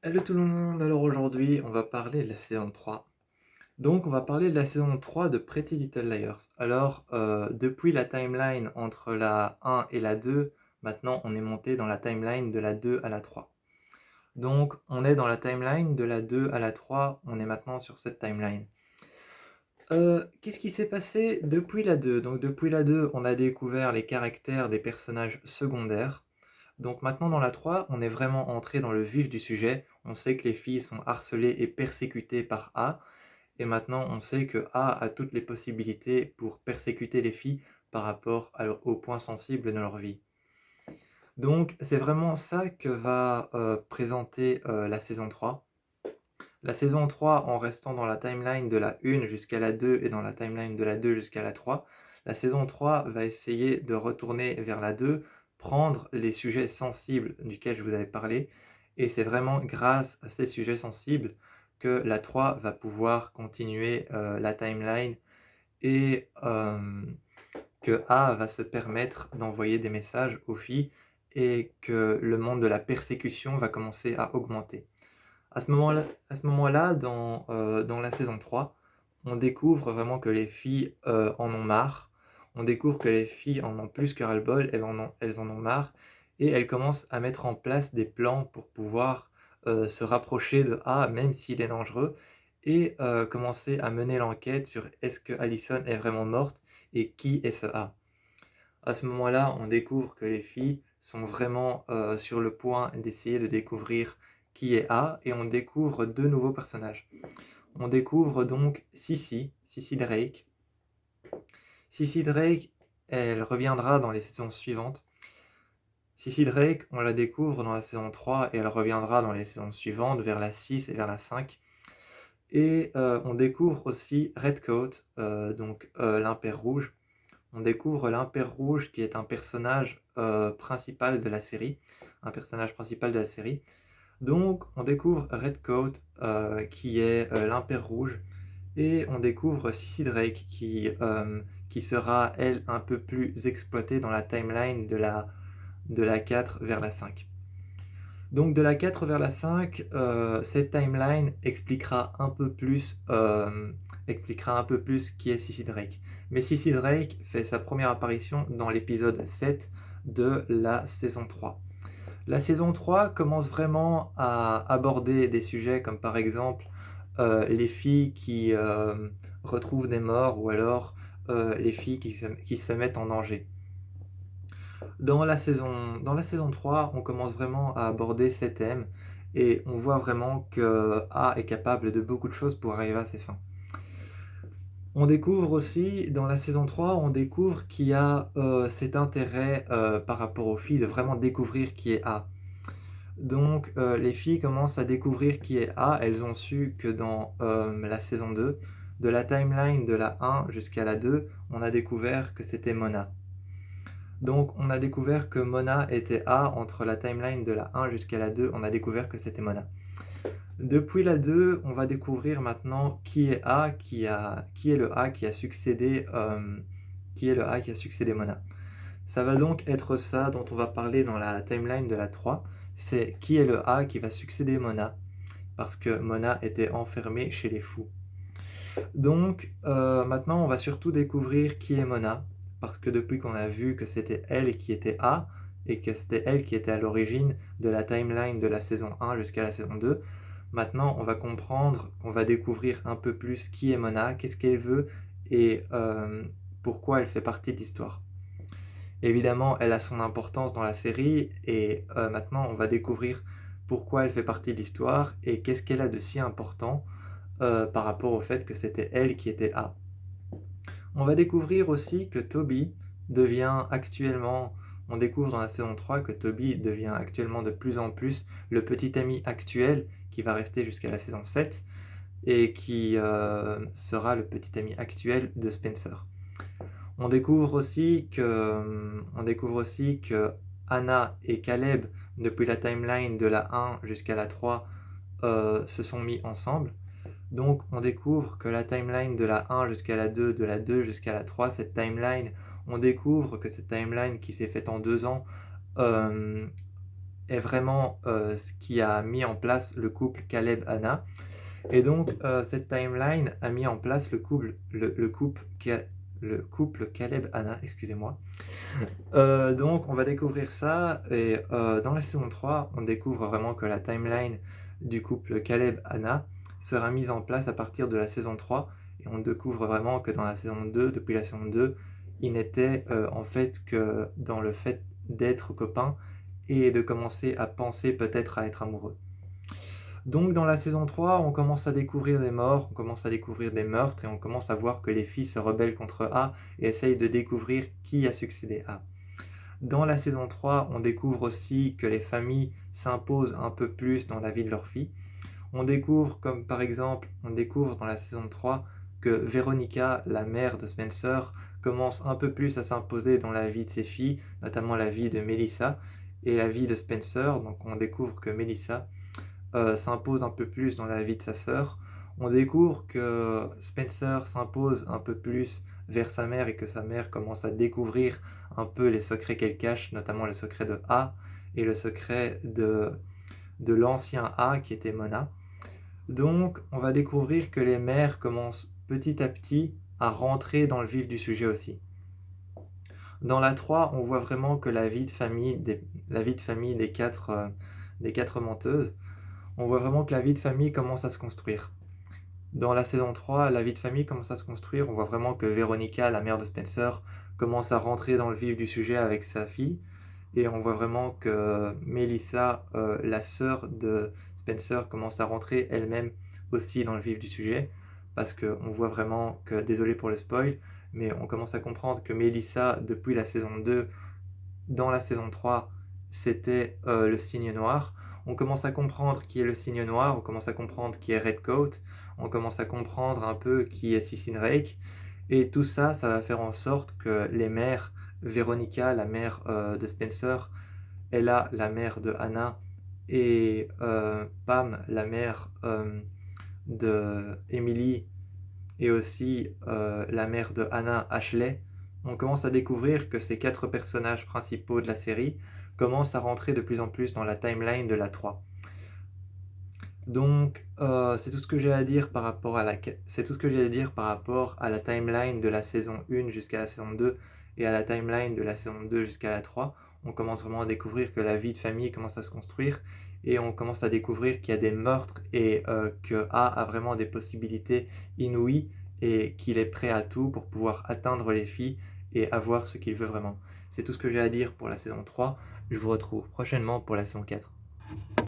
Hello tout le monde, alors aujourd'hui on va parler de la saison 3. Donc on va parler de la saison 3 de Pretty Little Liars. Alors depuis la timeline entre la 1 et la 2, maintenant on est monté dans la timeline de la 2 à la 3. Donc on est dans la timeline de la 2 à la 3, on est maintenant sur cette timeline. Qu'est-ce qui s'est passé depuis la 2? Donc depuis la 2, on a découvert les caractères des personnages secondaires. Donc maintenant dans la 3, on est vraiment entré dans le vif du sujet. On sait que les filles sont harcelées et persécutées par A. Et maintenant on sait que A a toutes les possibilités pour persécuter les filles par rapport aux points sensibles de leur vie. Donc c'est vraiment ça que va présenter la saison 3. La saison 3, en restant dans la timeline de la 1 jusqu'à la 2 et dans la timeline de la 2 jusqu'à la 3, la saison 3 va essayer de retourner vers la 2, prendre les sujets sensibles duquel je vous avais parlé, et c'est vraiment grâce à ces sujets sensibles que la 3 va pouvoir continuer la timeline et que A va se permettre d'envoyer des messages aux filles et que le monde de la persécution va commencer à augmenter. À ce moment-là, dans la saison 3, on découvre vraiment que les filles en ont marre. On découvre que les filles en ont plus que ras-le-bol, elles en ont marre, et elles commencent à mettre en place des plans pour pouvoir se rapprocher de A, même s'il est dangereux, et commencer à mener l'enquête sur est-ce que Allison est vraiment morte et qui est ce A. À ce moment-là, on découvre que les filles sont vraiment sur le point d'essayer de découvrir qui est A, et on découvre deux nouveaux personnages. On découvre donc Sissy Drake. Sissy Drake, elle reviendra dans les saisons suivantes. Sissy Drake, on la découvre dans la saison 3 et elle reviendra dans les saisons suivantes, vers la 6 et vers la 5. Et on découvre aussi Redcoat, l'Impair Rouge. On découvre l'Impair Rouge qui est un personnage principal de la série. Un personnage principal de la série. Donc on découvre Redcoat qui est l'Impair Rouge. Et on découvre Sissy Drake qui sera, elle, un peu plus exploitée dans la timeline de la 4 vers la 5. Donc de la 4 vers la 5, cette timeline expliquera un peu plus qui est Sissy Drake. Mais Sissy Drake fait sa première apparition dans l'épisode 7 de la saison 3. La saison 3 commence vraiment à aborder des sujets comme par exemple les filles qui retrouvent des morts, ou alors les filles qui se mettent en danger. Dans la saison 3, on commence vraiment à aborder ces thèmes et on voit vraiment que A est capable de beaucoup de choses pour arriver à ses fins. On découvre aussi, dans la saison 3, on découvre qu'il y a cet intérêt par rapport aux filles de vraiment découvrir qui est A. Donc les filles commencent à découvrir qui est A. Elles ont su que dans la saison 2, de la timeline de la 1 jusqu'à la 2, on a découvert que c'était Mona. Donc on a découvert que Mona était A. Entre la timeline de la 1 jusqu'à la 2, on a découvert que c'était Mona. Depuis la 2, on va découvrir maintenant qui est A, qui est le A qui a succédé Mona. Ça va donc être ça dont on va parler dans la timeline de la 3. C'est qui est le A qui va succéder Mona, parce que Mona était enfermée chez les fous. Donc maintenant on va surtout découvrir qui est Mona, parce que depuis qu'on a vu que c'était elle qui était A, et que c'était elle qui était à l'origine de la timeline de la saison 1 jusqu'à la saison 2, maintenant on va comprendre, on va découvrir un peu plus qui est Mona, qu'est-ce qu'elle veut, et pourquoi elle fait partie de l'histoire. Évidemment, elle a son importance dans la série, et maintenant on va découvrir pourquoi elle fait partie de l'histoire, et qu'est-ce qu'elle a de si important par rapport au fait que c'était elle qui était A. On va découvrir aussi que Toby devient actuellement, on découvre dans la saison 3 que Toby devient actuellement de plus en plus le petit ami actuel qui va rester jusqu'à la saison 7 et qui sera le petit ami actuel de Spencer. On découvre aussi que Anna et Caleb, depuis la timeline de la 1 jusqu'à la 3, se sont mis ensemble. Donc on découvre que la timeline de la 1 jusqu'à la 2, de la 2 jusqu'à la 3, on découvre que cette timeline qui s'est faite en 2 ans, est vraiment ce qui a mis en place le couple Caleb-Anna. Et donc, cette timeline a mis en place le couple Caleb-Anna, excusez-moi. Donc, on va découvrir ça, et dans la saison 3, on découvre vraiment que la timeline du couple Caleb-Anna sera mise en place à partir de la saison 3, et on découvre vraiment que dans la saison 2, depuis la saison 2, il n'était en fait que dans le fait d'être copain et de commencer à penser peut-être à être amoureux. Donc dans la saison 3, on commence à découvrir des morts, on commence à découvrir des meurtres, et on commence à voir que les filles se rebellent contre A et essayent de découvrir qui a succédé à. Dans la saison 3, on découvre aussi que les familles s'imposent un peu plus dans la vie de leurs filles. On découvre, comme par exemple, on découvre dans la saison 3 que Veronica, la mère de Spencer, commence un peu plus à s'imposer dans la vie de ses filles, notamment la vie de Melissa et la vie de Spencer. Donc on découvre que Melissa s'impose un peu plus dans la vie de sa sœur. On découvre que Spencer s'impose un peu plus vers sa mère et que sa mère commence à découvrir un peu les secrets qu'elle cache, notamment le secret de A et le secret de l'ancien A qui était Mona. Donc on va découvrir que les mères commencent petit à petit à rentrer dans le vif du sujet aussi. Dans la 3, on voit vraiment que la vie de famille des quatre menteuses, on voit vraiment que la vie de famille commence à se construire. Dans la saison 3, la vie de famille commence à se construire. On voit vraiment que Veronica, la mère de Spencer, commence à rentrer dans le vif du sujet avec sa fille. Et on voit vraiment que Melissa, la sœur de Spencer, commence à rentrer elle-même aussi dans le vif du sujet. Parce qu'on voit vraiment que, désolé pour le spoil, mais on commence à comprendre que Melissa, depuis la saison 2, dans la saison 3, c'était le signe noir. On commence à comprendre qui est le signe noir, on commence à comprendre qui est Redcoat, on commence à comprendre un peu qui est Cicin Rake. Et tout ça, ça va faire en sorte que les mères, Veronica, la mère de Spencer, Ella, la mère de Anna, et Pam, la mère de Emily, et aussi la mère de Anna, Ashley, on commence à découvrir que ces 4 personnages principaux de la série commencent à rentrer de plus en plus dans la timeline de la 3. Donc c'est tout ce que j'ai à dire par rapport à la timeline de la saison 1 jusqu'à la saison 2 et à la timeline de la saison 2 jusqu'à la 3. On commence vraiment à découvrir que la vie de famille commence à se construire, et on commence à découvrir qu'il y a des meurtres, et que A vraiment des possibilités inouïes et qu'il est prêt à tout pour pouvoir atteindre les filles et avoir ce qu'il veut vraiment. C'est tout ce que j'ai à dire pour la saison 3. Je vous retrouve prochainement pour la saison 4.